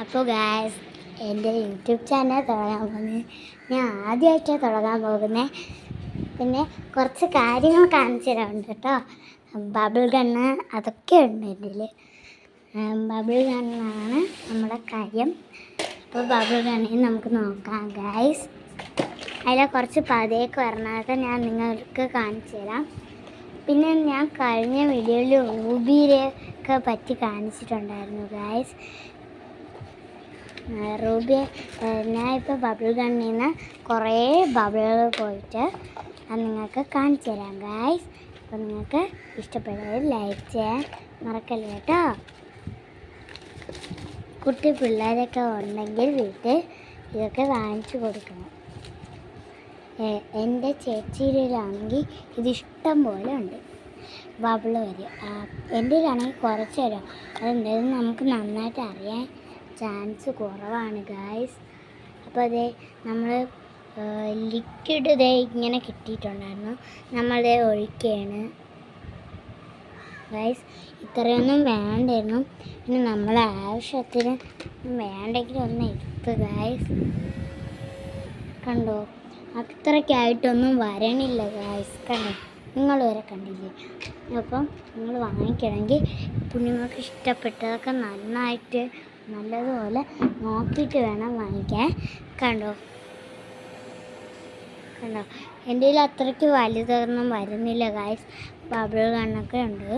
അപ്പോൾ ഗായ്സ്, എൻ്റെ YouTube channel തുടങ്ങാൻ പോകുന്നത് ഞാൻ ആദ്യമായിട്ടാണ് തുടങ്ങാൻ പോകുന്നത്. പിന്നെ കുറച്ച് കാര്യങ്ങൾ കാണിച്ചു തരാറുണ്ട് കേട്ടോ. ബബിൾ ഗണ്ണ് അതൊക്കെ ഉണ്ട് എൻ്റെ. ബബിൾ ഗണ്ണാണ് നമ്മുടെ കാര്യം. അപ്പോൾ ബബിൾ ഗണ്ണിൽ നമുക്ക് നോക്കാം ഗായ്സ്. അതിലെ കുറച്ച് പതയൊക്കെ വരണതൊക്കെ ഞാൻ നിങ്ങൾക്ക് കാണിച്ചു തരാം. പിന്നെ ഞാൻ കഴിഞ്ഞ വീഡിയോയിൽ റൂബിയിലൊക്കെ പറ്റി കാണിച്ചിട്ടുണ്ടായിരുന്നു ഗായ്സ്. റൂബി ഞാൻ ഇപ്പോൾ ബബിൾ ഗണ്ണിൽ നിന്ന് കുറേ ബബിളുകൾ പോയിട്ട് അത് നിങ്ങൾക്ക് കാണിച്ചു തരാം ഗായ്സ്. അപ്പോൾ നിങ്ങൾക്ക് ഇഷ്ടപ്പെട്ടത് ലൈക്ക് ചെയ്യാൻ മറക്കല്ല കേട്ടോ. കുട്ടി പിള്ളേരൊക്കെ ഉണ്ടെങ്കിൽ വീട്ടിൽ ഇതൊക്കെ വാങ്ങിച്ചു കൊടുക്കണം. എൻ്റെ ചേച്ചിയിലാണെങ്കിൽ ഇതിഷ്ടം പോലെ ഉണ്ട് ബബിള് വരും. എൻ്റെ ആണെങ്കിൽ കുറച്ച് വരും. അതെന്തായാലും നമുക്ക് നന്നായിട്ട് അറിയാൻ ചാൻസ് കുറവാണ് ഗായ്സ്. അപ്പോൾ അതേ നമ്മൾ ലിക്വിഡ് ഇതേ ഇങ്ങനെ കിട്ടിയിട്ടുണ്ടായിരുന്നു. നമ്മളിതേ ഒഴിക്കുകയാണ് ഗായ്സ്. ഇത്രയൊന്നും വേണ്ടായിരുന്നു. പിന്നെ നമ്മൾ ആവശ്യത്തിന് വേണ്ടെങ്കിൽ ഒന്ന് എടുത്ത് ഗായ്സ്. കണ്ടോ, അത്രയ്ക്കായിട്ടൊന്നും വരണില്ല ഗായ്സ്. കണ്ടോ, നിങ്ങൾ വരെ കണ്ടില്ലേ. അപ്പം നിങ്ങൾ വാങ്ങിക്കണമെങ്കിൽ ഇപ്പം നിങ്ങൾക്ക് ഇഷ്ടപ്പെട്ടതൊക്കെ നന്നായിട്ട് നല്ലതുപോലെ നോക്കിയിട്ട് വേണം വാങ്ങിക്കാൻ. കണ്ടോ കണ്ടോ, എൻ്റെ കയ്യിൽ അത്രയ്ക്ക് വലുതൊന്നും വരുന്നില്ല ഗായ്സ്. ബബിൾ ഗണ്ണൊക്കെ ഉണ്ട്.